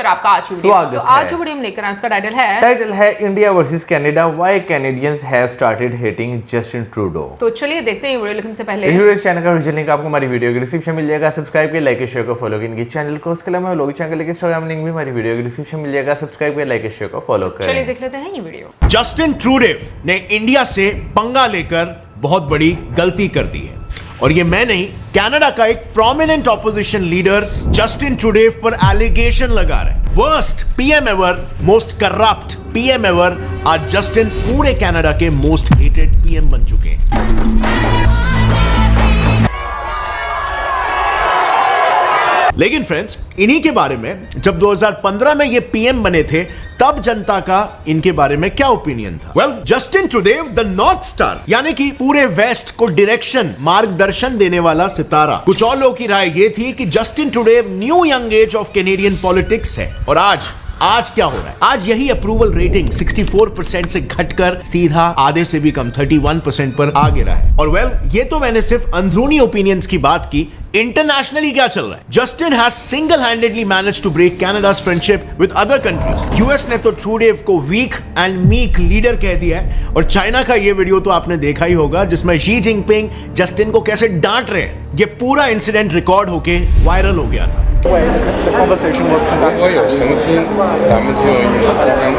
और आपका आज स्वागत है। आज जो वीडियो हम लेकर आए उसका टाइटल है India versus Canada, why Canadians have started hating Justin Trudeau. तो चलिए देखते हैं वीडियो लिखने से पहले इस वीडियो चैनल का लिंक आपको हमारी वीडियो के डिस्क्रिप्शन मिल जाएगा। सब्सक्राइब करिए, लाइक शेयर को फॉलो करिए चैनल को। उसके अलावा लोग चैनल के इंस्टाग्राम लिंक भी हमारी वीडियो के डिस्क्रिप्शन मिल जाएगा। सब्सक्राइब करिए, लाइक शेयर को फॉलो करें। चलिए देख लेते हैं ये वीडियो। जस्टिन ट्रूडेव ने इंडिया से पंगा लेकर बहुत बड़ी गलती कर दी है और ये मैं नहीं, कनाडा का एक प्रोमिनेंट ऑपोजिशन लीडर जस्टिन ट्रूडेव पर एलिगेशन लगा रहे हैं। Worst PM ever, most corrupt PM ever, आज जस्टिन पूरे कनाडा के मोस्ट हेटेड पीएम बन चुके हैं। लेकिन फ्रेंड्स, इन्हीं के बारे में जब 2015 में ये पीएम बने थे तब जनता का इनके बारे में क्या ओपिनियन था? Well, Justin Trudeau the north star, यानी कि पूरे वेस्ट को डायरेक्शन, मार्गदर्शन देने वाला सितारा। कुछ और लोगों की राय ये थी कि Justin Trudeau new young age of Canadian politics है। और आज क्या हो रहा है? आज यही अप्रूवल रेटिंग 64% से घटकर सीधा आधे से भी कम 31% पर आ गिरा है। और वेल, ये तो मैंने सिर्फ अंदरूनी ओपिनियंस की बात की। इंटरनेशनली क्या चल रहा है? Justin has single handedly managed to break Canada's friendship with other countries. US ने तो ट्रूडेव को वीक एंड मीक लीडर कह दिया है। और चाइना का ये वीडियो तो आपने देखा ही होगा जिसमें शी जिनपिंग जस्टिन को कैसे डांट रहे हैं। ये पूरा इंसिडेंट रिकॉर्ड होके वायरल हो गया था। 如果有诚心，咱们就让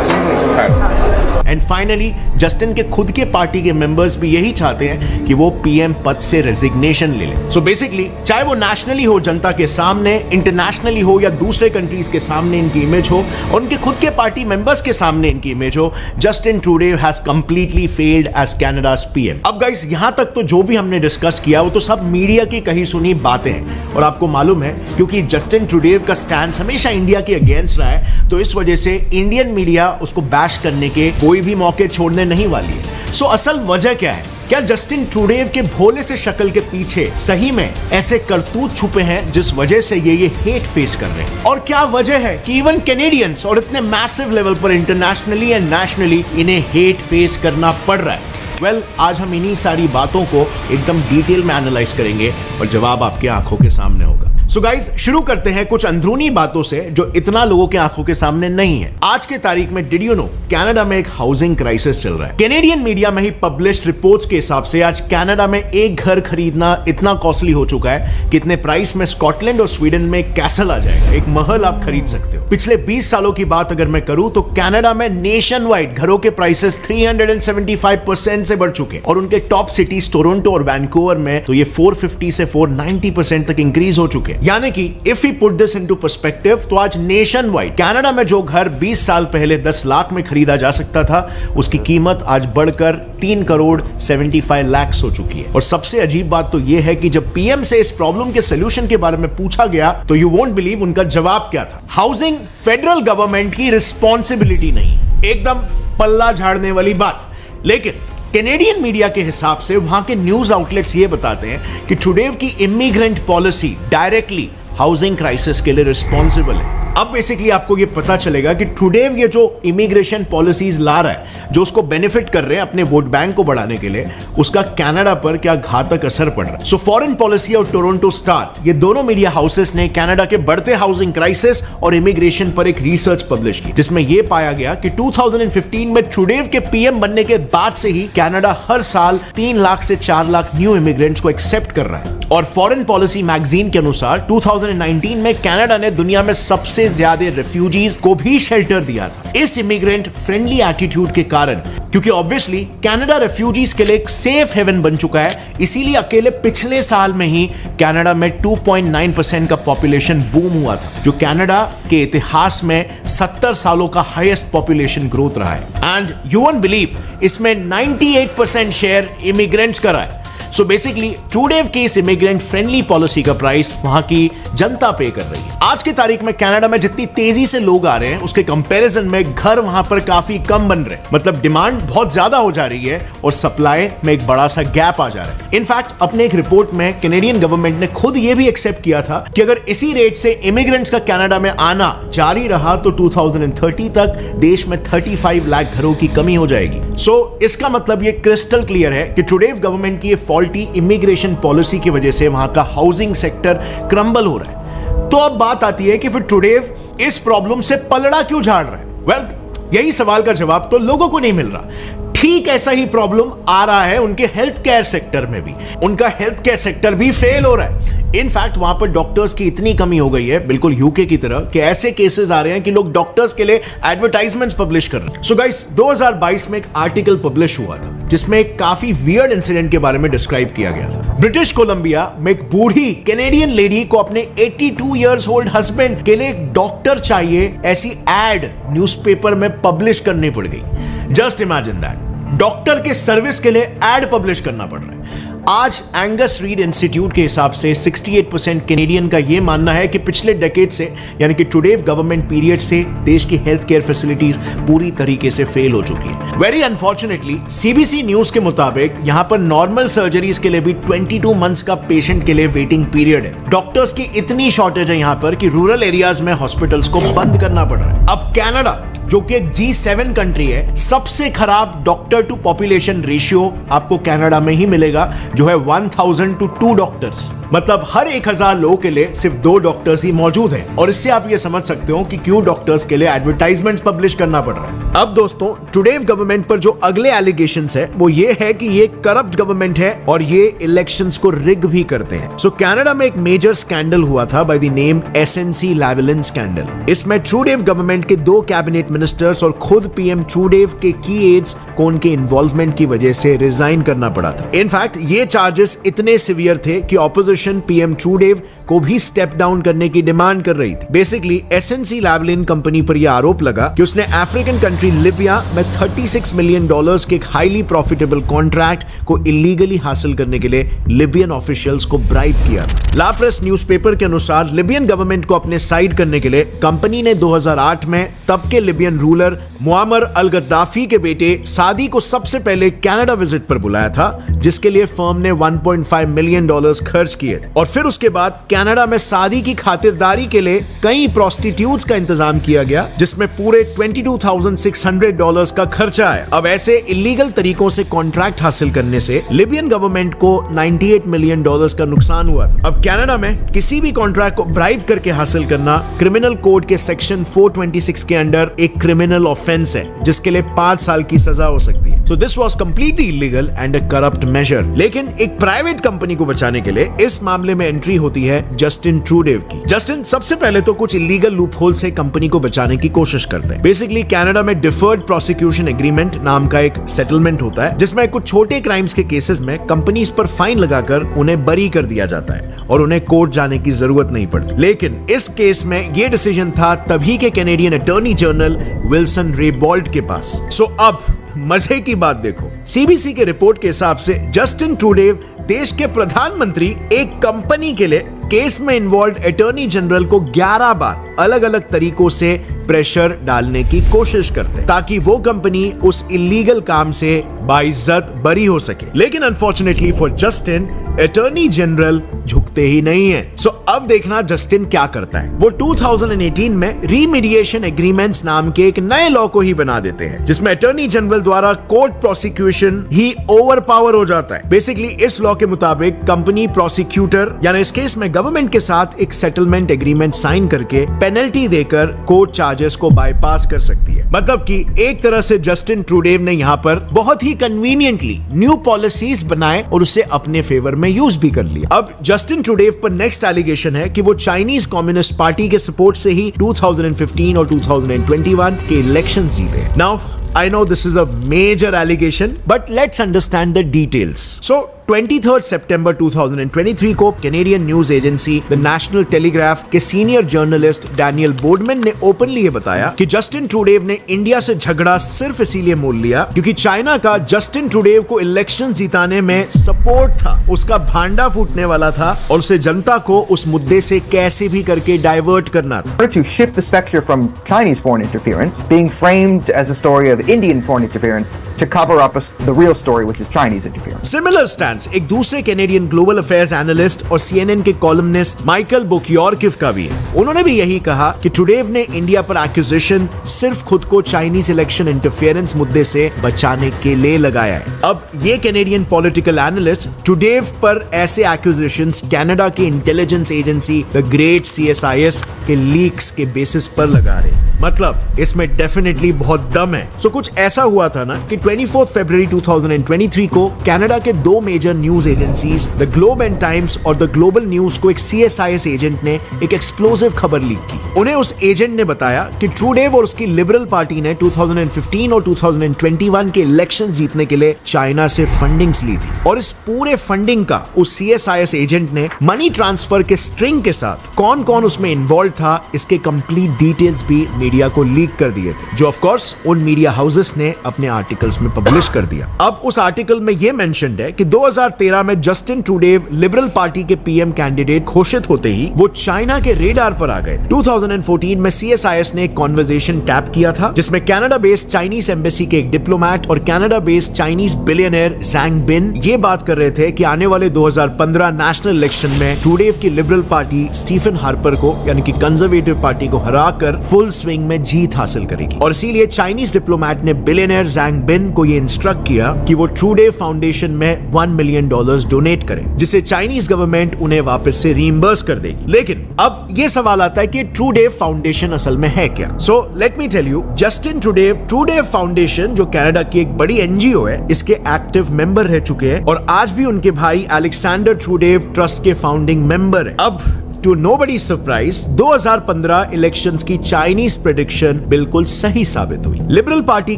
尊重去看。 एंड फाइनली जस्टिन के खुद के पार्टी के मेंबर्स भी यही चाहते हैं कि वो पीएम पद से रेजिग्नेशन ले ले। सो बेसिकली, चाहे वो नेशनली हो जनता के सामने, इंटरनेशनली हो या दूसरे कंट्रीज के सामने इनकी इमेज हो, और उनके खुद के पार्टी मेंबर्स के सामने इनकी इमेज हो, Justin Trudeau has completely failed as Canada's PM. अब गाइस, यहां तक तो जो भी हमने डिस्कस किया वो तो सब मीडिया की कही सुनी बातें हैं। और आपको मालूम है, क्योंकि जस्टिन ट्रूडेव का स्टैंड हमेशा इंडिया के अगेंस्ट रहा है, तो इस वजह से इंडियन मीडिया उसको बैश करने के कोई भी मौके छोड़ने नहीं वाली है। सो असल वजह क्या है? क्या जस्टिन ट्रूडेव के भोले से शक्ल के पीछे सही में ऐसे करतूत छुपे हैं जिस वजह से ये हेट फेस कर रहे हैं? और क्या वजह है कि इवन कैनेडियंस और इतने मैसिव लेवल पर इंटरनेशनली एंड नेशनली इन्हें हेट फेस करना पड़ रहा है? वेल, आज हम इन्हीं सारी बातों को एकदम डिटेल में एनालाइज करेंगे और जवाब आपके आंखों के सामने होगा। सो गाइज, शुरू करते हैं कुछ अंदरूनी बातों से जो इतना लोगों के आंखों के सामने नहीं है। आज के तारीख में डिड यू नो, कनाडा में एक हाउसिंग क्राइसिस चल रहा है। कैनेडियन मीडिया में ही पब्लिश्ड रिपोर्ट्स के हिसाब से आज कनाडा में एक घर खरीदना इतना कॉस्टली हो चुका है कि इतने प्राइस में स्कॉटलैंड और स्वीडन में एक कैसल आ जाएगा, एक महल आप खरीद सकते हो। पिछले 20 सालों की बात अगर मैं करूं तो कनाडा में नेशन वाइड घरों के प्राइसेस 375% से बढ़ चुके हैं और उनके टॉप सिटीज टोरंटो और वैंकूवर में तो ये 450 से 490% तक इंक्रीज हो चुके हैं। यानी कि if we put this into perspective, तो आज नेशन वाइड कनाडा में जो घर 20 साल पहले 10 लाख में खरीदा जा सकता था, उसकी कीमत आज बढ़कर 3 करोड़ 75 लाख हो चुकी है। और सबसे अजीब बात तो यह है कि जब पीएम से इस प्रॉब्लम के सोल्यूशन के बारे में पूछा गया तो यू वोंट बिलीव उनका जवाब क्या था? हाउसिंग फेडरल गवर्नमेंट की रिस्पॉन्सिबिलिटी नहीं। एकदम पल्ला झाड़ने वाली बात। लेकिन कैनेडियन मीडिया के हिसाब से वहां के न्यूज आउटलेट्स ये बताते हैं कि ट्रूडेव की immigrant policy directly housing crisis के लिए रिस्पॉन्सिबल है। अब बेसिकली आपको ये पता चलेगा कि ट्रूडेव ये जो इमिग्रेशन पॉलिसीज ला रहा है, जो उसको बेनिफिट कर रहे हैं अपने वोट बैंक को बढ़ाने के लिए, उसका कनाडा पर क्या घातक असर पड़ रहा है। सो फॉरेन पॉलिसी और टोरंटो स्टार, ये दोनों मीडिया हाउसेस ने कनाडा के बढ़ते हाउसिंग क्राइसिस और इमिग्रेशन पर एक रिसर्च पब्लिश की, जिसमें यह पाया गया कि 2015 में ट्रूडेव के पीएम बनने के बाद से ही कनाडा हर साल 3 लाख से 4 लाख न्यू इमिग्रेंट्स को एक्सेप्ट कर रहा है। और फॉरेन पॉलिसी मैगजीन के अनुसार 2019 में कनाडा ने दुनिया में सबसे ज्यादा रेफ्यूजीज को भी शेल्टर दिया था इस इमिग्रेंट फ्रेंडली एटीट्यूड के कारण। क्योंकि ऑब्वियसली कनाडा रेफ्यूजीज के लिए एक सेफ हेवन बन चुका है, इसीलिए अकेले पिछले साल में ही कनाडा में 2.9% का पॉपुलेशन बूम हुआ था, जो कनाडा के इतिहास में 70 सालों का हाईएस्ट पॉपुलेशन ग्रोथ रहा है। एंड यू वोंट बिलीव, इसमें 98% शेयर इमिग्रेंट्स का रहा है। सो बेसिकली ट्रूडेव की इस इमिग्रेंट फ्रेंडली पॉलिसी का प्राइस वहां की जनता पे कर रही है। आज की तारीख में कनाडा में जितनी तेजी से लोग आ रहे हैं उसके कंपैरिजन में घर वहां पर काफी कम बन रहे हैं। मतलब डिमांड बहुत ज्यादा हो जा रही है और सप्लाई में एक बड़ा सा गैप आ जा रहा है। इनफैक्ट अपने एक रिपोर्ट में कैनेडियन गवर्नमेंट ने खुद ये भी एक्सेप्ट किया था कि अगर इसी रेट से इमिग्रेंट्स का कनाडा में आना जारी रहा तो 2030 तक देश में 35 लाख घरों की कमी हो जाएगी। सो इसका मतलब ये क्रिस्टल क्लियर है कि ट्रूडेव गवर्नमेंट की ये फॉल्टी इमिग्रेशन पॉलिसी की वजह से वहां का हाउसिंग सेक्टर क्रम्बल हो रहा है। तो अब बात आती है कि फिर ट्रूडेव इस प्रॉब्लम से पलड़ा क्यों झाड़ रहे हैं? वेल, यही सवाल का जवाब तो लोगों को नहीं मिल रहा। ठीक ऐसा ही प्रॉब्लम आ रहा है उनके हेल्थ केयर सेक्टर में भी। उनका हेल्थ केयर सेक्टर भी फेल हो रहा है। इनफैक्ट वहां पर डॉक्टर्स की इतनी कमी हो गई है, बिल्कुल यूके की तरह, कि ऐसे केसेस आ रहे हैं कि लोग डॉक्टर्स के लिए एडवर्टाइजमेंट्स पब्लिश कर रहे हैं। सो गाइस, 2022 में एक आर्टिकल पब्लिश हुआ था जिसमें एक काफी वियर्ड इंसिडेंट के बारे में डिस्क्राइब किया गया था। ब्रिटिश कोलंबिया में एक बूढ़ी कैनेडियन लेडी को अपने 82 इयर्स ओल्ड हस्बैंड के लिए एक डॉक्टर चाहिए, ऐसी एड न्यूज़पेपर में पब्लिश करनी पड़ गई। जस्ट इमेजिन दैट, डॉक्टर के सर्विस के लिए एड पब्लिश करना पड़ रहा है। आज एंगस रीड इंस्टीट्यूट के हिसाब से 68% कैनेडियन का यह मानना है कि पिछले डेकेड से, यानी कि टुडे गवर्नमेंट पीरियड से, देश की हेल्थ केयर फैसिलिटीज पूरी तरीके से फेल हो चुकी है। वेरी अनफॉर्चुनेटली सीबीसी न्यूज के मुताबिक यहां पर नॉर्मल सर्जरीज के लिए भी 22 मंथ्स का पेशेंट के लिए वेटिंग पीरियड है। डॉक्टर्स की इतनी शॉर्टेज है यहां पर कि रूरल एरियाज में हॉस्पिटल्स को बंद करना पड़ रहा है। अब कनाडा, जो कि एक G7 कंट्री है, सबसे खराब डॉक्टर टू पॉपुलेशन रेशियो आपको कनाडा में ही मिलेगा, जो है 1000 to 2 डॉक्टर्स। मतलब हर 1000 लोगों के लिए सिर्फ 2 डॉक्टर्स ही मौजूद हैं। और इससे आप ये समझ सकते हो कि क्यों डॉक्टर्स के लिए एडवर्टाइजमेंट्स पब्लिश करना पड़ रहा है। अब दोस्तों, टुडे गवर्नमेंट पर जो अगले एलिगेशंस है वो ये है कि ये करप्ट गवर्नमेंट है और ये इलेक्शंस को रिग भी करते हैं। सो कनाडा में एक मेजर स्कैंडल हुआ था by the name SNC-Lavalin scandal. इसमें ट्रूडेव गवर्नमेंट के 2 कैबिनेट मिनिस्टर्स और खुद पीएम ट्रूडेव के की एड्स को उनके इन्वॉल्वमेंट की वजह से रिजाइन करना पड़ा था। इनफैक्ट ये चार्जेस इतने सिवियर थे कि ऑपोजिशन पीएम ट्रूडेव को भी स्टेप डाउन करने की डिमांड कर रही थी। बेसिकली SNC-Lavalin कंपनी पर यह आरोप लगा कि उसने अफ्रीकन कंट्री लिबिया में $36 मिलियन के एक हाईली प्रॉफिटेबल कॉन्ट्रैक्ट को इलीगली हासिल करने के लिए लिबियन ऑफिशियल्स को ब्राइब किया था। ला प्रेस न्यूज़पेपर के अनुसार लिबियन गवर्नमेंट को अपने साइड करने के लिए कंपनी ने 2008 में तब के लिबियन रूलर मुअम्मर अल गद्दाफी के बेटे सादी को सबसे पहले कनाडा विजिट पर बुलाया था, जिसके लिए फर्म ने $1.5 मिलियन खर्च किए थे। और फिर उसके बाद कनाडा में सादी की खातिरदारी के लिए कई प्रोस्टिट्यूट्स का इंतजाम किया गया, जिसमें पूरे $22,600 का खर्चा है। अब ऐसे इलीगल तरीकों से कॉन्ट्रैक्ट हासिल करने से लिबियन गवर्नमेंट को $98 मिलियन का नुकसान हुआ था। अब कनाडा में किसी भी कॉन्ट्रैक्ट को ब्राइब करके हासिल करना क्रिमिनल कोड के सेक्शन 426 के अंडर एक क्रिमिनल ऑफेंस है, जिसके लिए 5 साल की सजा हो सकती है। So this was completely illegal and a corrupt major. लेकिन एक प्राइवेट कंपनी को बचाने के लिए इस मामले में एंट्री होती है जस्टिन ट्रूडेव की। जस्टिन सबसे पहले तो कुछ इलीगल लूपहोल से कंपनी को बचाने की कोशिश करते हैं। बेसिकली कनाडा में डिफर्ड प्रोसिक्यूशन एग्रीमेंट नाम का एक सेटलमेंट होता है, जिसमें कुछ छोटे क्राइम्स के केसेस में कंपनीज पर फाइन लगाकर उन्हें बरी कर दिया जाता है और उन्हें कोर्ट जाने की जरूरत नहीं पड़ती। लेकिन इस केस में यह डिसीजन था तभी के कैनेडियन अटॉर्नी जनरल विल्सन रेबॉल्ट के पास। सो अब मजे की बात देखो, सीबीसी के रिपोर्ट के हिसाब से जस्टिन ट्रूडेव देश के प्रधानमंत्री एक कंपनी के लिए केस में इन्वॉल्व अटॉर्नी जनरल को 11 बार अलग अलग तरीकों से प्रेशर डालने की कोशिश करते ताकि वो कंपनी उस इलीगल काम से बाइज्जत बरी हो सके। लेकिन unfortunately for Justin, attorney general झुकते ही नहीं है। सो अब देखना जस्टिन क्या करता है। वो 2018 में रीमीडिएशन एग्रीमेंट्स नाम के एक नए लॉ को ही बना देते हैं, जिसमें अटॉर्नी जनरल द्वारा कोर्ट प्रोसिक्यूशन ही ओवर पावर हो जाता है। बेसिकली इस लॉ के मुताबिक कंपनी प्रोसिक्यूटर, यानी इस केस में गवर्नमेंट के साथ एक सेटलमेंट एग्रीमेंट साइन करके पेनल्टी देकर कोर्ट चार्जेस को बाईपास कर सकती है। मतलब कि एक तरह से जस्टिन ट्रूडेव ने यहाँ पर बहुत ही कन्वीनियंटली न्यू पॉलिसीज बनाए और उसे अपने फेवर में यूज भी कर लिया। अब जस्टिन ट्रूडेव पर नेक्स्ट एलिगेशन है कि वो चाइनीज कम्युनिस्ट पार्टी के सपोर्ट से ही 2015 और 2021 के इलेक्शंस जीते। Now I know this is a major allegation, but let's understand the details. So 23 सितंबर 2023 को Canadian news agency the national telegraph के सीनियर जर्नलिस्ट डैनियल बोर्डमैन ने ओपनली ये बताया कि जस्टिन ट्रूडेव ने इंडिया से झगड़ा सिर्फ इसीलिए मोल लिया क्योंकि चाइना का जस्टिन ट्रूडेव को इलेक्शन जिताने में सपोर्ट था। उसका भांडा फूटने वाला था और उसे जनता को उस मुद्दे से कैसे भी करके डाइवर्ट करना था। To shift the specter from Chinese foreign interference being framed as a story of Indian foreign interference to cover up the real story, which is Chinese interference. Similar stance stance एक दूसरे Canadian global affairs analyst और CNN के columnist Michael बुकयॉर्किव का भी है। उन्होंने भी यही कहा कि टुडेव ने इंडिया पर एक्यूजेशन सिर्फ खुद को चाइनीज इलेक्शन इंटरफेरेंस मुद्दे से बचाने के लिए लगाया है। अब ये कैनेडियन पॉलिटिकल एनालिस्ट टुडेव पर ऐसे एक्यूजेशंस कनाडा की intelligence agency the great CSIS के लीक्स के बेसिस पर लगा रहे हैं। मतलब इसमें डेफिनेटली बहुत दम है। सो कुछ ऐसा हुआ था ना कि 24 फरवरी 2023 को कनाडा के दो major news agencies the Globe and Times और द ग्लोबल न्यूज को एक CSIS एजेंट ने एक एक्सप्लोसिव खबर लीक की। उन्हें उस एजेंट ने बताया कि ट्रूडेव और उसकी लिबरल पार्टी ने 2015 और 2021 के इलेक्शन जीतने के लिए चाइना से फंडिंग्स ली थी और इस पूरे फंडिंग का उस CSIS एजेंट ने मनी ट्रांसफर के स्ट्रिंग के साथ कौन कौन उसमें इन्वॉल्व था इसके कंप्लीट डिटेल्स भी मीडिया को लीक कर दिए थे, जो ऑफ कोर्स उन मीडिया हाउसेस ने अपने आर्टिकल्स में पब्लिश कर दिया। अब उस आर्टिकल में यह मेंशन्ड है कि 2013 में जस्टिन ट्रूडेव लिबरल पार्टी के PM कैंडिडेट घोषित होते ही वो चाइना के रेडार पर आ गए थे। 2014 में CSIS ने एक कॉन्वर्सेशन टैप किया था जिसमें कनाडा बेस्ड चाइनीज एम्बेसी के एक डिप्लोमेट और Canada based Chinese billionaire Zhang Bin ये बात कर रहे थे कि आने वाले 2015 नेशनल इलेक्शन में ट्रूडेव की लिबरल पार्टी स्टीफन हार्पर को यानी कि कंजर्वेटिव पार्टी को हराकर फुल स्विंग में जीत हासिल करेगी। और इसीलिए चाइनीज डिप्लोमेट ने बिलियनियर ज़ैंग बिन को ये इंस्ट्रक्ट किया कि वो ट्रूडेव फाउंडेशन में $1 मिलियन डोनेट करें, जिसे चाइनीज गवर्नमेंट उन्हें वापस से रीइंबर्स कर देगी। लेकिन अब ये सवाल आता है कि ट्रूडेव फाउंडेशन असल में है क्या? So let me tell you, Justin Trudeau foundation जो कनाडा की एक बड़ी NGO है, इसके एक्टिव मेंबर रह चुके हैं और आज भी उनके भाई अलेक्जेंडर ट्रूडेव ट्रस्ट के फाउंडिंग मेंबर है। अब टू नोबडीज सरप्राइज 2015 इलेक्शंस की चाइनीज प्रेडिक्शन बिल्कुल सही साबित हुई। लिबरल पार्टी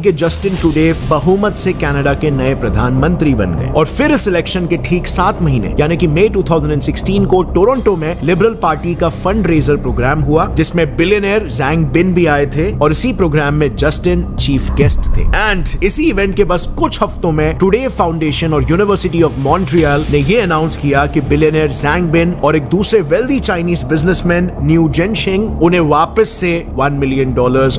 के जस्टिन ट्रूडेव बहुमत से कनाडा के नए प्रधानमंत्री बन गए और फिर इस इलेक्शन के ठीक 7 महीने यानी कि मई 2016 को टोरंटो में लिबरल पार्टी का फंड रेजर प्रोग्राम हुआ जिसमें बिलियनियर ज़ैंग बिन भी आए थे और इसी प्रोग्राम में जस्टिन चीफ गेस्ट थे। एंड इसी इवेंट के बस कुछ हफ्तों में टुडे फाउंडेशन और यूनिवर्सिटी ऑफ मॉन्ट्रियल ने यह अनाउंस किया कि बिलियनियर ज़ैंग बिन और एक दूसरे वेल्दी चाइनीज बिजनेसमैन न्यू जेनशिंग उन्हें वापस से $1 मिलियन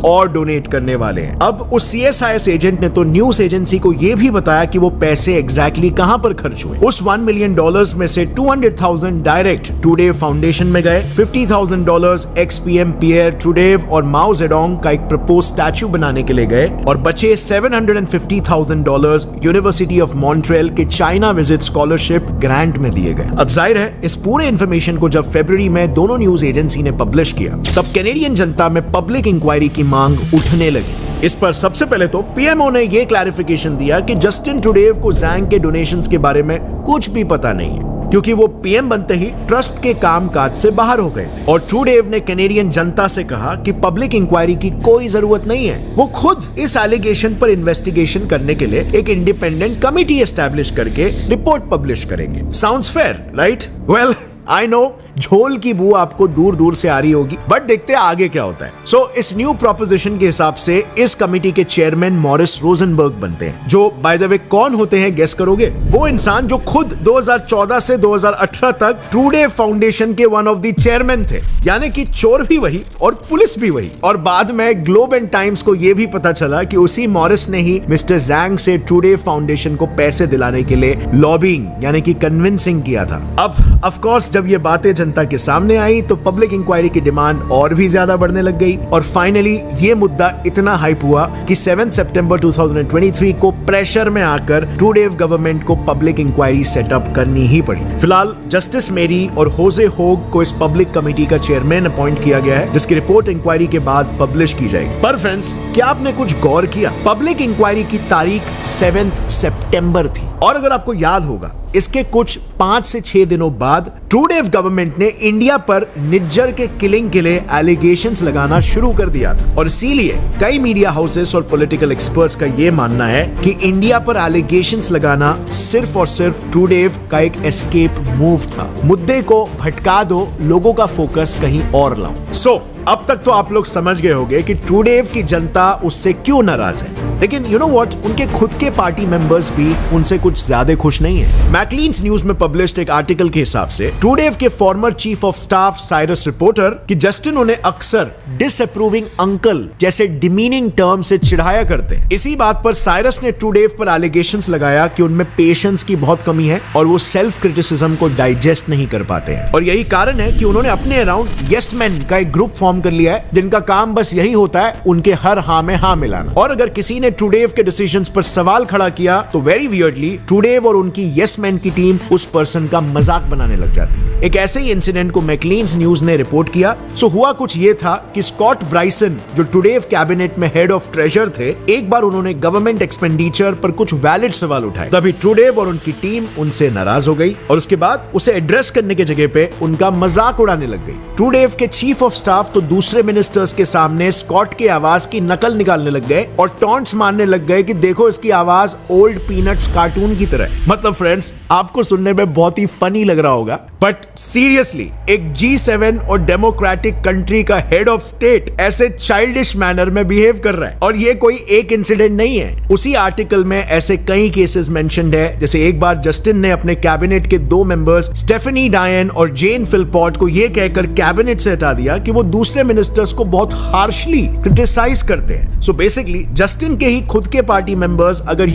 और डोनेट करने वाले हैं। अब उस CSIS एजेंट ने तो न्यूज एजेंसी को यह भी बताया कि वो पैसे एग्जैक्टली कहां पर खर्च हुए। उस $1 मिलियन में से 200,000 डायरेक्ट ट्रूडेव फाउंडेशन में गए, $50,000 ex-PM पियर ट्रूडेव और माओ जेडोंग का एक प्रपोज स्टैचू बनाने के लिए गए और बचे $750,000 यूनिवर्सिटी ऑफ मॉन्ट्रियल के चाइना विजिट स्कॉलरशिप ग्रांट में दिए गए। अब जाहिर है इस पूरे इंफॉर्मेशन को जब फरवरी में दोनों न्यूज एजेंसी ने पब्लिश किया तब कैनेडियन जनता में पब्लिक इंक्वायरी की मांग उठने लगी। इस पर सबसे पहले तो PMO ने यह क्लैरिफिकेशन दिया कि जस्टिन ट्रूडेव को ज़ैंग के डोनेशंस के बारे में कुछ भी पता नहीं है क्योंकि वो PM बनते ही ट्रस्ट के कामकाज से बाहर हो गए थे। और ट्रूडेव ने कैनेडियन जनता से कहा कि पब्लिक इंक्वायरी की कोई जरूरत नहीं है, वो खुद इस एलिगेशन पर इन्वेस्टिगेशन करने के लिए एक इंडिपेंडेंट कमिटी एस्टैब्लिश करके रिपोर्ट पब्लिश करेंगे। Sounds fair, right? Well I know झोल की बू आपको दूर दूर से आ रही होगी, बट देखते हैं आगे क्या होता है। सो इस न्यू प्रोपोजिशन के हिसाब से इस कमिटी के चेयरमैन मॉरिस रोजनबर्ग बनते हैं, जो बाय द वे कौन होते हैं गेस करोगे? वो इंसान जो खुद 2014 से 2018 तक ट्रूडेव फाउंडेशन के वन ऑफ द चेयरमैन थे, यानी कि चोर भी वही और पुलिस भी वही। और बाद में ग्लोब एंड टाइम्स को यह भी पता चला कि उसी मॉरिस ने ही मिस्टर ज़ैंग से ट्रूडेव फाउंडेशन को पैसे दिलाने के लिए लॉबिंग यानी कि कन्विंसिंग किया था। अब ऑफ कोर्स जब ये बातें जनता के सामने आई तो पब्लिक इंक्वायरी की डिमांड और भी ज्यादा बढ़ने लग गई और फाइनली ये मुद्दा इतना हाइप हुआ कि 7 सितंबर 2023 को प्रेशर में आकर ट्रूडेव गवर्नमेंट को पब्लिक इंक्वायरी सेटअप करनी ही पड़ी। फिलहाल जस्टिस मेरी और होजे होग को इस पब्लिक कमेटी का चेयरमैन अपॉइंट किया गया है, जिसकी रिपोर्ट इंक्वायरी के बाद पब्लिश की जाएगी। पर फ्रेंड्स, क्या आपने कुछ गौर किया? पब्लिक इंक्वायरी की तारीख 7 सितंबर थी और अगर आपको याद होगा इसके कुछ 5 से 6 दिनों बाद ट्रूडेव गवर्नमेंट ने इंडिया पर निज्जर के किलिंग के लिए एलिगेशंस लगाना शुरू कर दिया था और इसीलिए कई मीडिया हाउसेस और पॉलिटिकल एक्सपर्ट्स का यह मानना है कि इंडिया पर एलिगेशंस लगाना सिर्फ और सिर्फ ट्रूडेव का एक एस्केप मूव था। मुद्दे को भटका दो, लोगों का फोकस कहीं और लाओ। सो अब तक तो आप लोग समझ गए होंगे कि ट्रूडेव की जनता उससे क्यों नाराज है, लेकिन यू नो व्हाट, उनके खुद के पार्टी मेंबर्स भी उनसे कुछ ज्यादा खुश नहीं है। मैकलीन्स न्यूज में पब्लिश्ड एक आर्टिकल के हिसाब से ट्रूडेव के former chief of staff Cyrus reporter कि जस्टिन उन्हें अक्सर डिसअप्रूविंग अंकल जैसे डिमीनिंग टर्म से चिढ़ाया करते हैं। इसी बात पर साइरस ने ट्रूडेव पर एलिगेशंस लगाया कि उनमें पेशेंस की बहुत कमी है और वो सेल्फ क्रिटिसिज्म को डाइजेस्ट नहीं कर पाते हैं, और यही कारण है कि उन्होंने अपने अराउंड यस मैन का एक ग्रुप फॉर्म कर लिया है जिनका काम बस यही होता है उनके हर हाँ में हाँ मिलाना। और अगर किसी ने ट्रूडेव के डिसीजंस पर सवाल खड़ा किया तो वेरी वियर्डली ट्रूडेव और उनकी यस मैन की टीम उस पर्सन का मजाक बनाने लग जाती है। एक ऐसे ही इंसिडेंट को मैकलीन्स न्यूज ने रिपोर्ट किया। सो हुआ कुछ ये था कि स्कॉट ब्राइसन जो ट्रूडेव कैबिनेट में हेड ऑफ ट्रेजर थे, एक बार उन्होंने गवर्नमेंट एक्सपेंडिचर पर कुछ वैलिड सवाल उठाए। तभी ट्रूडेव और उनकी टीम उनसे नाराज हो गई और उसके बाद उसे एड्रेस करने की जगह पे उनका मजाक उड़ाने लग गई। ट्रूडेव के चीफ ऑफ स्टाफ तो दूसरे मिनिस्टर्स के सामने स्कॉट की आवाज की नकल निकालने लग गए और टॉन्ट्स मारने लग गए कि देखो इसकी आवाज ओल्ड पीनट्स कार्टून की तरह। मतलब फ्रेंड्स, आपको सुनने में बहुत ही फनी लग रहा होगा, बट सीरियसली एक G7 और डेमोक्रेटिक कंट्री का हेड ऑफ स्टेट ऐसे चाइल्डिश मैनर में बिहेव कर रहा है। और ये कोई एक इंसिडेंट नहीं है, उसी आर्टिकल में ऐसे कई केसेस मेंशन्ड है। जैसे एक बार जस्टिन ने अपने कैबिनेट के 2 मेंबर्स स्टेफनी डायन और जेन फिलपॉट को यह कहकर कैबिनेट से हटा दिया कि वो दूसरे मिनिस्टर्स को बहुत हार्शली क्रिटिसाइज करते हैं। सो बेसिकली जस्टिन के ही खुद के पार्टी मेंबर्स अगर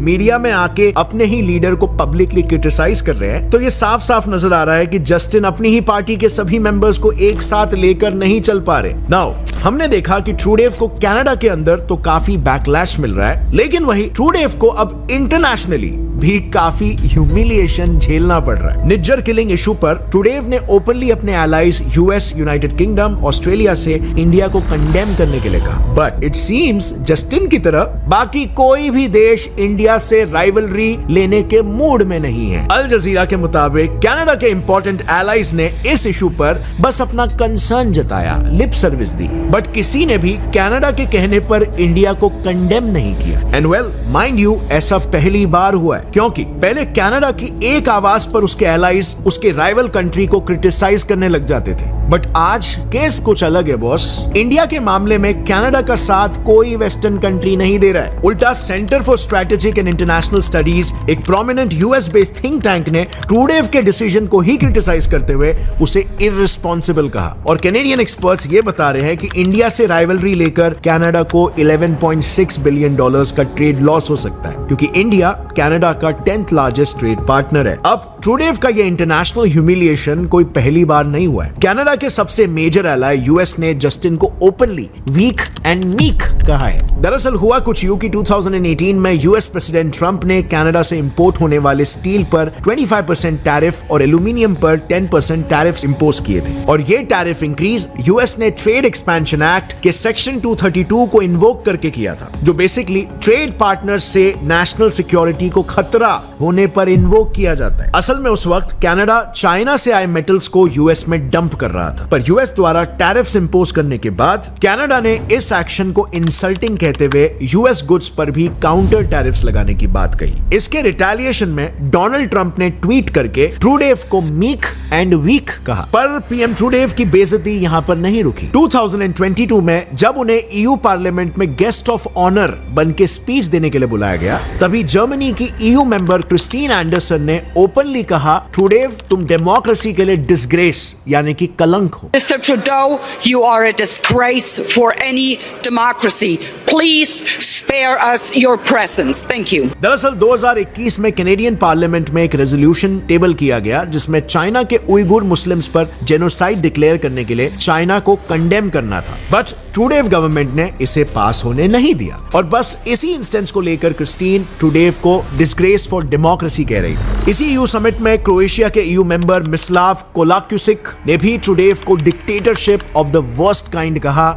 मीडिया में आके अपने ही लीडर को पब्लिकली क्रिटिसाइज कर रहे हैं तो ये साफ साफ नजर आ रहा है कि जस्टिन अपनी ही पार्टी के सभी मेंबर्स को एक साथ लेकर नहीं चल पा रहे। नाउ हमने देखा कि ट्रूडेव को कनाडा के अंदर तो काफी बैकलैश मिल रहा है, लेकिन वही ट्रूडेव को अब इंटरनेशनली भी काफी ह्यूमिलिएशन झेलना पड़ रहा है। निज्जर किलिंग इशू पर ट्रूडेव ने ओपनली अपने allies US, United kingdom, Australia से इंडिया को कंडेम करने के लिए कहा। बट इट सीम्स जस्टिन की तरह बाकी कोई भी देश इंडिया से राइवलरी लेने के मूड में नहीं है। अल जजीरा के मुताबिक कनाडा के इंपॉर्टेंट एलाइज ने इस इशू पर बस अपना कंसर्न जताया, लिप सर्विस दी, बट किसी ने भी कनाडा के कहने पर इंडिया को कंडेम नहीं किया। एंड वेल, माइंड यू, ऐसा पहली बार हुआ है, क्योंकि पहले कनाडा की एक आवाज पर उसके एलाइज उसके राइवल कंट्री को क्रिटिसाइज करने लग जाते थे। बट आज केस कुछ अलग है बॉस। इंडिया के मामले में कनाडा का साथ कोई वेस्टर्न कंट्री नहीं दे रहा है। उल्टा centre for strategic and international studies, एक prominent US based think tank ने ट्रूडेव के डिसीजन को ही क्रिटिसाइज करते हुए उसे इररिस्पॉन्सिबल कहा। और कैनेडियन एक्सपर्ट्स ये बता रहे हैं कि इंडिया से राइवलरी लेकर कनाडा को $11.6 बिलियन का ट्रेड लॉस हो सकता है, क्योंकि इंडिया कनाडा का 10th लार्जेस्ट ट्रेड पार्टनर है। अब ट्रूडेव का ये इंटरनेशनल ह्यूमिलिएशन कोई पहली बार नहीं हुआ है। कनाडा के सबसे मेजर एलाय यूएस ने जस्टिन को ओपनली वीक एंड मीक कहा है। दरअसल हुआ कुछ यूं कि 2018 में यूएस प्रेसिडेंट ट्रंप ने कनाडा से इंपोर्ट होने वाले स्टील पर 25% टैरिफ और एल्यूमिनियम पर 10% टैरिफ्स इंपोज किए थे। और ये टैरिफ इंक्रीज यूएस ने ट्रेड एक्सपेंशन एक्ट के सेक्शन 232 को इन्वोक करके किया था, जो बेसिकली ट्रेड पार्टनर्स से नेशनल सिक्योरिटी को खतरा होने पर इन्वोक किया जाता है। असल में उस वक्त कनाडा चाइना से आए मेटल्स को यूएस में डंप कर रहा था, पर यूएस द्वारा टैरिफ्स इंपोज करने के बाद कनाडा ने इस एक्शन को इंसल्टिंग कहते हुए यूएस गुड्स पर भी काउंटर टैरिफ्स लगाने की बात कही। इसके रिटेलिएशन में डोनाल्ड ट्रंप ने ट्वीट करके ट्रूडेव को मीक एंड वीक कहा। पर पीएम ट्रूडेव की बेइज्जती यहां पर नहीं रुकी। 2022 में जब उन्हें ईयू पार्लियामेंट में गेस्ट ऑफ ऑनर बन के स्पीच देने के लिए बुलाया गया, तभी जर्मनी की ईयू मेंबर क्रिस्टीन एंडरसन ने ओपनली कहा, ट्रूडेव तुम डेमोक्रेसी के लिए डिसग्रेस यानी कि कलंक हो। Mr. Trudeau, you are a disgrace for any democracy. Please spare us your presence. Thank you. दरअसल 2021 में कैनेडियन पार्लियामेंट में एक रेजोल्यूशन टेबल किया गया जिसमें चाइना के उइगुर मुस्लिम्स पर जेनोसाइड डिक्लेयर करने के लिए चाइना को कंडेम करना था, बट ट्रूडेव गवर्नमेंट ने इसे पास होने नहीं दिया। और बस इसी इंस्टेंस को लेकर क्रिस्टीन ट्रूडेव को डिसग्रेस फॉर डेमोक्रेसी कह रही थी। इसी ईयू समिट में क्रोएशिया के ईयू मेंबर मिस्लाव कोलाक्युसिक ने भी ट्रूडेव को dictatorship of the worst kind कहा।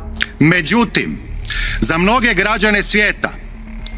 Međutim, za mnoge građane svijeta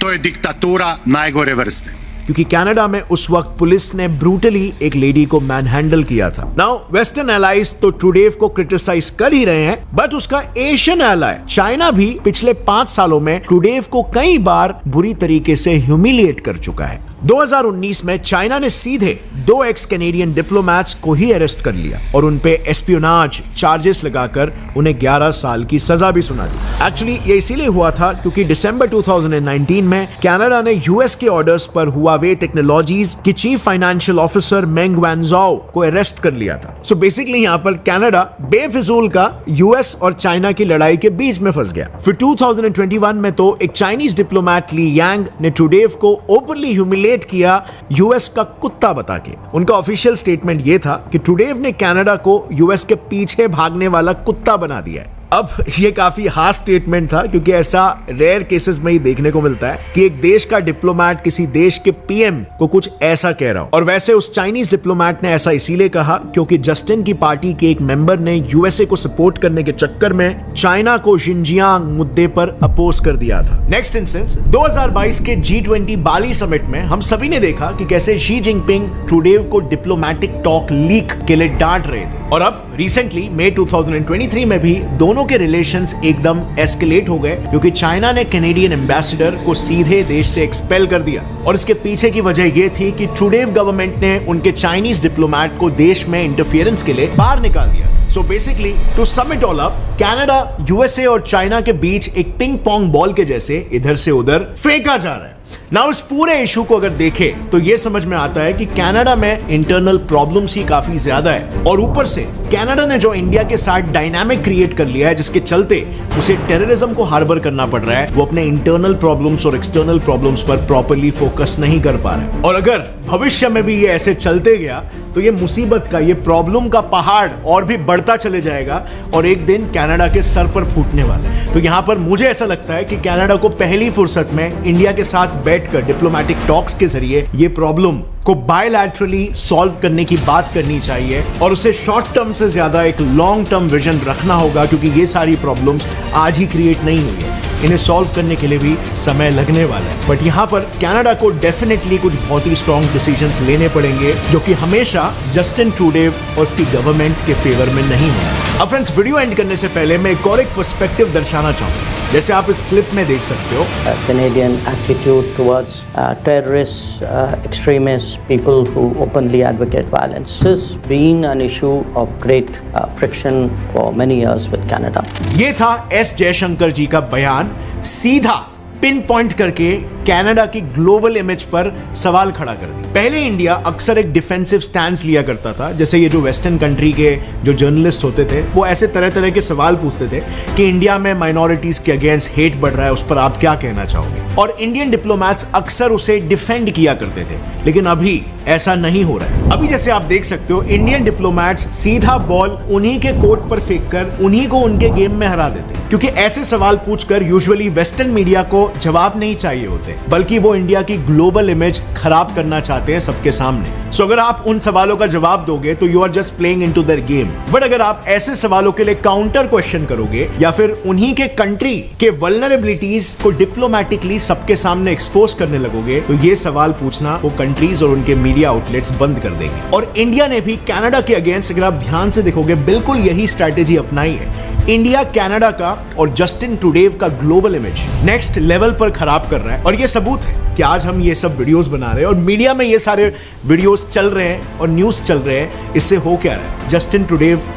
to je diktatura najgore vrste. क्योंकि कनाडा में उस वक्त पुलिस ने ब्रूटली एक लेडी को मैनहैंडल किया था। नाउ वेस्टर्न एलाइज तो ट्रूडेव को क्रिटिसाइज कर ही रहे हैं, बट उसका एशियन एलाय चाइना भी पिछले 5 सालों में ट्रूडेव को कई बार बुरी तरीके से ह्यूमिलिएट कर चुका है। 2019 में चाइना ने सीधे 2 एक्स कैनेडियन डिप्लोमैट्स को ही अरेस्ट कर लिया और उन पे एस्पियोनाज चार्जेस लगाकर उन्हें 11 साल की सजा भी सुना दी। एक्चुअली ये इसीलिए हुआ था क्योंकि दिसंबर 2019 में कनाडा ने यूएस के ऑर्डर्स पर हुआवे टेक्नोलॉजीज की चीफ फाइनेंशियल ऑफिसर मेंग वैनजाओ को अरेस्ट कर लिया था। सो बेसिकली यहाँ पर कनाडा बेफिजूल का यूएस और चाइना की लड़ाई के बीच में फंस गया। फिर 2021 में तो एक चाइनीज डिप्लोमैट ली यांग ने ट्रूडेव को ओपनली ह्यूमिलिएट किया यूएस का कुत्ता बता के। उनका ऑफिशियल स्टेटमेंट यह था कि ट्रूडेव ने कनाडा को यूएस के पीछे भागने वाला कुत्ता बना दिया है। अब ये काफी हार्श स्टेटमेंट था क्योंकि ऐसा रेयर केसेस में ही देखने को मिलता है कि एक देश का डिप्लोमैट किसी देश के पीएम को कुछ ऐसा कह रहा हो। और वैसे उस चाइनीज डिप्लोमैट ने ऐसा इसीलिए कहा क्योंकि जस्टिन की पार्टी के एक मेंबर ने यूएसए को सपोर्ट करने के चक्कर में चाइना को शिनजियांग मुद्दे पर अपोज कर दिया था। नेक्स्ट इंस्टेंस 2022 के G20 बाली समिट में हम सभी ने देखा कि कैसे शी जिनपिंग ट्रूडेव को डिप्लोमैटिक टॉक लीक के लिए डांट रहे थे। और अब रिसेंटली मई 2023 में भी दोनों के रिलेशंस एकदम एस्केलेट हो गए क्योंकि चाइना ने कैनेडियन एम्बेसडर को सीधे देश से एक्सपेल कर दिया। और इसके पीछे की वजह यह थी कि ट्रूडेव गवर्नमेंट ने उनके चाइनीज डिप्लोमैट को देश में इंटरफियरेंस के लिए बाहर निकाल दिया। So basically to sum it all up, Canada USA और चाइना के बीच एक पिंग पोंग बॉल के जैसे इधर से उधर फेंका जा रहा है। नाउ इस पूरे इशू को अगर देखें तो यह समझ में आता है कि कनाडा में इंटरनल प्रॉब्लम्स ही काफी ज्यादा है और ऊपर से कनाडा ने जो इंडिया के साथ डायनामिक क्रिएट कर लिया है जिसके चलते उसे टेररिज्म को हार्बर करना पड़ रहा है, वो अपने इंटरनल प्रॉब्लम्स और एक्सटर्नल प्रॉब्लम्स पर प्रॉपर्ली फोकस नहीं कर पा रहा है। और अगर भविष्य में भी ये ऐसे चलते गया तो ये मुसीबत का, ये प्रॉब्लम का पहाड़ और भी बढ़ता चले जाएगा और एक दिन कनाडा के सर पर फूटने वाला है। तो यहाँ पर मुझे ऐसा लगता है कि कनाडा को पहली फुर्सत में इंडिया के साथ बैठकर डिप्लोमैटिक टॉक्स के जरिए ये प्रॉब्लम को बायलैटरली सॉल्व करने की बात करनी चाहिए और उसे शॉर्ट टर्म से ज्यादा एक लॉन्ग टर्म विजन रखना होगा क्योंकि ये सारी प्रॉब्लम्स आज ही क्रिएट नहीं हुई है, इन्हें सॉल्व करने के लिए भी समय लगने वाला है। बट यहाँ पर कनाडा को डेफिनेटली कुछ बहुत ही स्ट्रॉन्ग डिसीजंस लेने पड़ेंगे जो कि हमेशा जस्टिन ट्रूडेव और उसकी गवर्नमेंट के फेवर में नहीं होगा। अब फ्रेंड्स, वीडियो एंड करने से पहले मैं एक और एक पर्सपेक्टिव दर्शाना चाहूंगा। जैसे आप इस क्लिप में देख सकते हो, Canadian attitude towards terrorists, extremists, people who openly advocate violence. This has been an issue of great friction for many years with Canada. ये था एस जयशंकर जी का बयान, सीधा पिन पॉइंट करके कनाडा की ग्लोबल इमेज पर सवाल खड़ा कर दिया। पहले इंडिया अक्सर एक डिफेंसिव स्टैंड लिया करता था, जैसे ये जो वेस्टर्न कंट्री के जो जर्नलिस्ट होते थे वो ऐसे तरह तरह के सवाल पूछते थे कि इंडिया में माइनॉरिटीज के अगेंस्ट हेट बढ़ रहा है, उस पर आप क्या कहना चाहोगे, और इंडियन डिप्लोमैट्स अक्सर उसे डिफेंड किया करते थे। लेकिन अभी ऐसा नहीं हो रहा है। अभी जैसे आप देख सकते हो, इंडियन डिप्लोमैट्स सीधा बॉल उन्हीं के कोर्ट पर फेंककर उन्हीं को उनके गेम में हरा देते, क्योंकि ऐसे सवाल पूछकर यूजुअली वेस्टर्न मीडिया को जवाब नहीं चाहिए होते, बल्कि वो इंडिया की ग्लोबल इमेज खराब करना चाहते हैं सबके सामने। सो अगर आप उन सवालों का जवाब दोगे तो you are just playing into their game. But अगर आप ऐसे सवालों के लिए काउंटर क्वेश्चन करोगे या फिर उन्हीं के कंट्री के वल्नरेबिलिटीज को डिप्लोमैटिकली सबके सामने एक्सपोज करने लगोगे तो ये सवाल पूछना वो कंट्रीज और उनके मीडिया आउटलेट्स बंद कर देंगे। और इंडिया ने भी कनाडा के अगेंस्ट, अगर आप ध्यान से देखोगे, बिल्कुल यही स्ट्रैटेजी अपनाई है। इंडिया कनाडा का और जस्टिन ट्रूडेव का ग्लोबल इमेज नेक्स्ट लेवल पर खराब कर रहा है। और ये सबूत है कि आज हम ये सब वीडियोस बना रहे हैं और मीडिया में ये सारे वीडियोस चल रहे हैं और न्यूज़ चल रहे हैं। इससे हो क्या रहा है? जस्टिन ट्रूडेव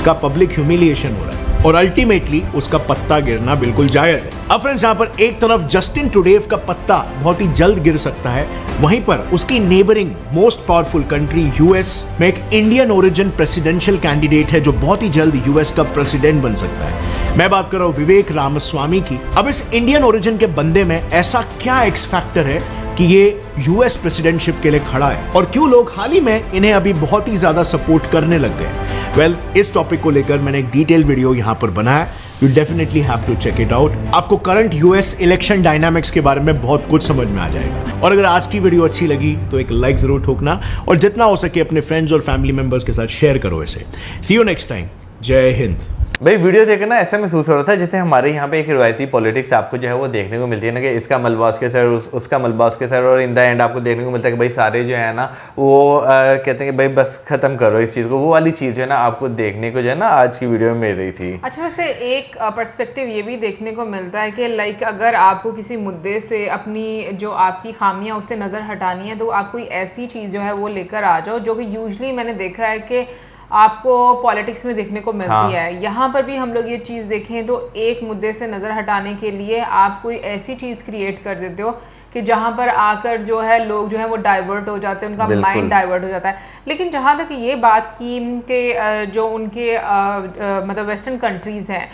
का पब्लिक ह्यूमिलिएशन हो रहा है और अल्टीमेटली उसका पत्ता गिरना बिल्कुल जायज है। अब फ्रेंड्स, यहाँ पर एक तरफ जस्टिन ट्रूडेव का पत्ता बहुत ही जल्द गिर सकता है, वहीं पर उसकी neighbouring most powerful country US में एक इंडियन ओरिजिन प्रेसिडेंशियल कैंडिडेट है जो बहुत ही जल्द यूएस का प्रेसिडेंट बन सकता है। मैं बात कर रहा हूं विवेक रामास्वामी की। अब इस इंडियन ओरिजिन के बंदे में ऐसा क्या एक्स फैक्टर है कि ये यूएस प्रेसिडेंटशिप के लिए खड़ा है और क्यों लोग हाल ही में इन्हें अभी बहुत ही ज्यादा सपोर्ट करने लग गए? वेल, इस टॉपिक को लेकर मैंने एक डिटेल वीडियो यहां पर बनाया। You definitely have to check it out. आपको करंट यूएस इलेक्शन डायनामिक्स के बारे में बहुत कुछ समझ में आ जाएगा। और अगर आज की वीडियो अच्छी लगी तो एक लाइक जरूर ठोकना और जितना हो सके अपने फ्रेंड्स और फैमिली मेंबर्स के साथ शेयर करो इसे। See you next time. जय हिंद। भाई वीडियो देखकर ना ऐसा महसूस हो रहा था जैसे हमारे यहाँ पे एक रिवायती पॉलिटिक्स आपको जो है वो देखने को मिलती है ना, कि इसका मलबा उसके सर, उसका मलबा उसके सर, और इन द एंड आपको देखने को मिलता है कि भाई सारे जो है ना वो कहते हैं कि भाई बस खत्म करो इस चीज़ को। वो वाली चीज़ जो है ना आपको देखने को जो है ना आज की वीडियो में मिल रही थी। अच्छा, वैसे एक पर्सपेक्टिव ये भी देखने को मिलता है कि लाइक अगर आपको किसी मुद्दे से अपनी जो आपकी खामियां उससे नज़र हटानी है तो आप कोई ऐसी चीज़ जो है वो लेकर आ जाओ, जो कि यूजली मैंने देखा है कि आपको पॉलिटिक्स में देखने को मिलती है। यहाँ पर भी हम लोग ये चीज़ देखें तो एक मुद्दे से नज़र हटाने के लिए आप कोई ऐसी चीज़ क्रिएट कर देते हो कि जहाँ पर आकर जो है लोग जो है वो डाइवर्ट हो जाते हैं, उनका माइंड डाइवर्ट हो जाता है। लेकिन जहाँ तक ये बात की कि जो उनके मतलब वेस्टर्न कंट्रीज़ हैं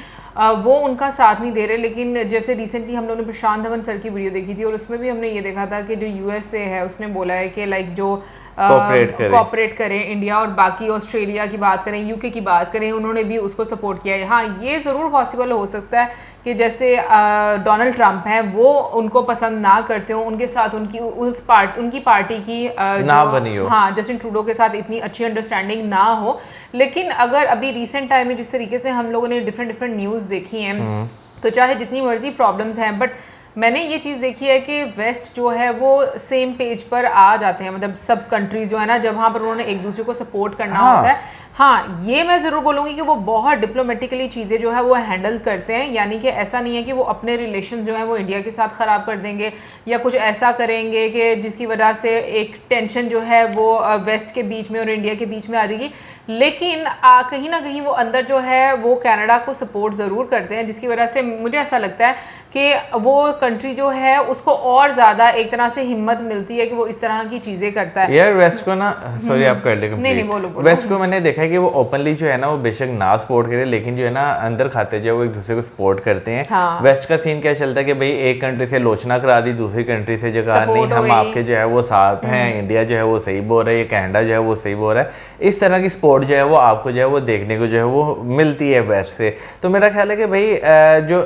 वो उनका साथ नहीं दे रहे, लेकिन जैसे रिसेंटली हम लोगों ने प्रशांत धवन सर की वीडियो देखी थी और उसमें भी हमने ये देखा था कि जो यूएसए है उसने बोला है कि लाइक जो कोऑपरेट करें इंडिया और बाकी ऑस्ट्रेलिया की बात करें, यूके की बात करें, उन्होंने भी उसको सपोर्ट किया है। हाँ, ये ज़रूर पॉसिबल हो सकता है कि जैसे डोनाल्ड ट्रंप हैं वो उनको पसंद ना करते हो, उनके साथ उनकी उनकी पार्टी की ना बनी हो, हाँ जस्टिन ट्रूडो के साथ इतनी अच्छी अंडरस्टैंडिंग ना हो। लेकिन अगर अभी रिसेंट टाइम में जिस तरीके से हम लोगों ने डिफरेंट न्यूज़ देखी हैं, तो चाहे जितनी मर्जी प्रॉब्लम्स हैं, बट मैंने ये चीज़ देखी है कि वेस्ट जो है वो सेम पेज पर आ जाते हैं, मतलब सब कंट्रीज जो है ना, जब वहाँ पर उन्होंने एक दूसरे को सपोर्ट करना होता है। हाँ, ये मैं ज़रूर बोलूँगी कि वो बहुत डिप्लोमेटिकली चीज़ें जो है वो हैंडल करते हैं, यानी कि ऐसा नहीं है कि वो अपने रिलेशन जो है वो इंडिया के साथ ख़राब कर देंगे या कुछ ऐसा करेंगे कि जिसकी वजह से एक टेंशन जो है वो वेस्ट के बीच में और इंडिया के बीच में आ जाएगी। लेकिन कहीं ना कहीं वो अंदर जो है वो कनाडा को सपोर्ट ज़रूर करते हैं, जिसकी वजह से मुझे ऐसा लगता है कि वो कंट्री जो है उसको और ज़्यादा एक तरह से हिम्मत मिलती है कि वो इस तरह की चीज़ें करता है। यार वेस्ट को ना, सॉरी आप कर ले, नहीं बोलो। वेस्ट को मैंने देखा है कि वो ओपनली जो है ना वो बेशक ना सपोर्ट करे, लेकिन जो है ना अंदर खाते जो है वो एक दूसरे को सपोर्ट करते हैं। हाँ। वेस्ट का सीन क्या चलता है कि भाई एक कंट्री से लोचना करा दी, दूसरी कंट्री से जगह नहीं, हम आपके जो है वो साथ हैं, इंडिया जो है वो सही बोल रहा है, कनाडा जो है वो सही बोल रहा है। इस तरह की सपोर्ट जो है वो आपको जो है वो देखने को जो है वो मिलती है वेस्ट से। तो मेरा ख्याल है कि भाई जो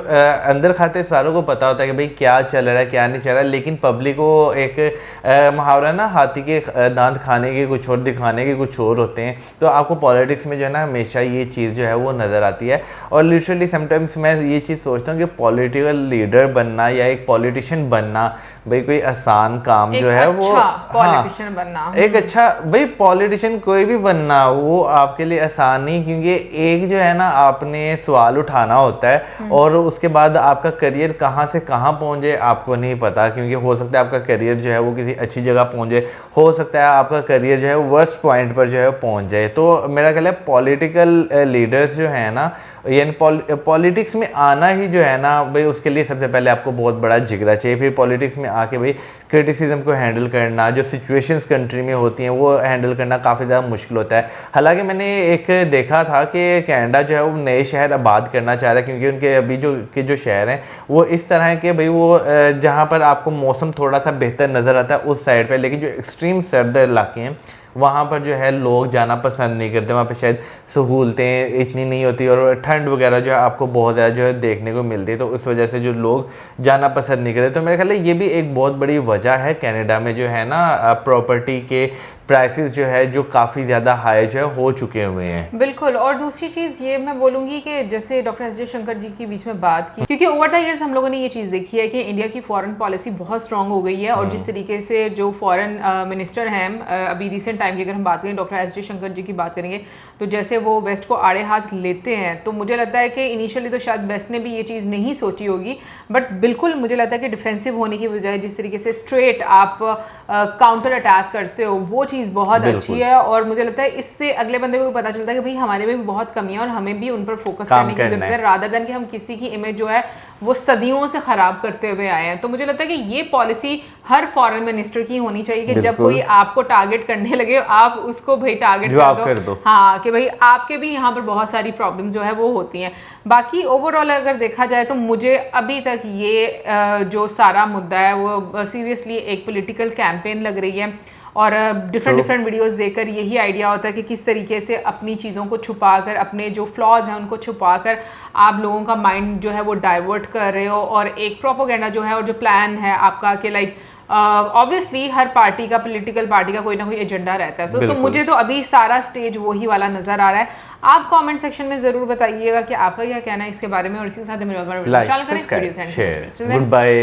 अंदर खाते सारों को पता होता है कि भाई क्या चल रहा है क्या नहीं चल रहा है, लेकिन पब्लिक को एक मुहावरा ना, हाथी के दांत खाने के कुछ और दिखाने के कुछ और होते हैं। तो आपको पॉलिटिक्स में जो है ना हमेशा ये चीज़ जो है वो नज़र आती है। और लिटरली समटाइम्स मैं ये चीज़ सोचता हूँ कि पॉलिटिकल लीडर बनना या एक पॉलिटिशियन बनना भाई कोई आसान काम जो है वो, पॉलिटिशियन बनना एक अच्छा भाई पॉलिटिशियन कोई भी बनना वो आपके लिए आसान नहीं, क्योंकि एक जो है ना आपने सवाल उठाना होता है और उसके बाद आपका करियर कहाँ से कहाँ पहुँचे आपको नहीं पता, क्योंकि हो सकता है आपका करियर जो है वो किसी अच्छी जगह पहुँचे, हो सकता है आपका करियर जो है वो वर्स्ट पॉइंट पर जो है पहुँच जाए। तो मेरा ख्याल है पॉलिटिकल लीडर्स जो है ना, यानी पॉलिटिक्स में आना ही जो है ना भाई उसके लिए सबसे पहले आपको बहुत बड़ा जिगरा चाहिए। फिर पॉलिटिक्स में आके भाई क्रिटिसिज्म को हैंडल करना, जो सिचुएशंस कंट्री में होती हैं वो हैंडल करना काफ़ी ज़्यादा मुश्किल होता है। हालांकि मैंने एक देखा था कि कनाडा जो है वो नए शहर आबाद करना चाह रहा है, क्योंकि उनके अभी जो शहर हैं वो इस तरह है कि भाई वो जहाँ पर आपको मौसम थोड़ा सा बेहतर नज़र आता है उस साइड पर, लेकिन जो एक्सट्रीम सर्द इलाके हैं वहाँ पर जो है लोग जाना पसंद नहीं करते, वहाँ पे शायद सहूलतें इतनी नहीं होती और ठंड वगैरह जो है आपको बहुत ज़्यादा जो है देखने को मिलती है, तो उस वजह से जो लोग जाना पसंद नहीं करते। तो मेरे ख्याल है ये भी एक बहुत बड़ी वजह है कनाडा में जो है ना प्रॉपर्टी के प्राइसेस जो है जो काफ़ी ज़्यादा हाई जो है हो चुके हुए हैं। बिल्कुल। और दूसरी चीज़ ये मैं बोलूँगी कि जैसे डॉक्टर एस जयशंकर जी के बीच में बात की, क्योंकि ओवर द ईयर्स हम लोगों ने ये चीज़ देखी है कि इंडिया की फॉरेन पॉलिसी बहुत स्ट्रांग हो गई है और जिस तरीके से जो फॉरेन मिनिस्टर हैं अभी रिसेंट टाइम की अगर हम बात करें, डॉक्टर एस जयशंकर जी की बात करेंगे, तो जैसे वो वेस्ट को आड़े हाथ लेते हैं, तो मुझे लगता है कि इनिशियली तो शायद वेस्ट ने भी ये चीज़ नहीं सोची होगी, बट बिल्कुल मुझे लगता है कि डिफेंसिव होने की बजाय जिस तरीके से स्ट्रेट आप काउंटर अटैक करते हो वो चीज़ बहुत अच्छी है। और मुझे लगता है इससे अगले बंदे को भी पता चलता है कि भाई हमारे में भी बहुत कमी है और हमें भी उन पर फोकस करने की जरूरत है, रादर देन कि हम किसी की इमेज जो है वो सदियों से खराब करते हुए आए हैं। तो मुझे लगता है कि ये पॉलिसी हर फॉरेन मिनिस्टर की होनी चाहिए कि जब कोई आपको टारगेट करने लगे आप उसको भाई टारगेट कर दो। हाँ, कि भाई आपके भी यहाँ पर बहुत सारी प्रॉब्लम जो है वो होती हैं। बाकी ओवरऑल अगर देखा जाए तो मुझे अभी तक ये जो सारा मुद्दा है वो सीरियसली एक पॉलिटिकल कैंपेन लग रही है और डिफरेंट वीडियोस देखकर यही आइडिया होता है कि किस तरीके से अपनी चीज़ों को छुपाकर, अपने जो फ्लॉज हैं उनको छुपाकर आप लोगों का माइंड जो है वो डाइवर्ट कर रहे हो और एक प्रोपोगेंडा जो है और जो प्लान है आपका कि लाइक ऑब्वियसली हर पार्टी का, पॉलिटिकल पार्टी का कोई ना कोई एजेंडा रहता है, तो बिल्कुल। मुझे तो अभी सारा स्टेज वही वाला नजर आ रहा है। आप कमेंट सेक्शन में जरूर बताइएगा कि आपका क्या कहना है इसके बारे में, और इसी के साथ like, subscribe, share, good bye.